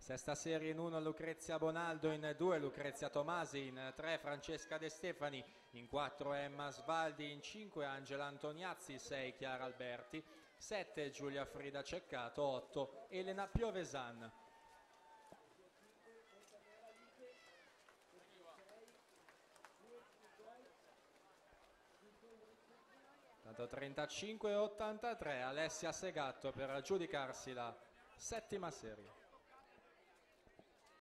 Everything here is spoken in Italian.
Sesta serie in 1 Lucrezia Bonaldo, in 2 Lucrezia Tomasi, in 3 Francesca De Stefani, in 4 Emma Sbaldi, in 5 Angela Antoniazzi, 6 Chiara Alberti, 7 Giulia Frida Ceccato, 8 Elena Piovesan. Tanto 35-83 Alessia Segatto per aggiudicarsi la settima serie.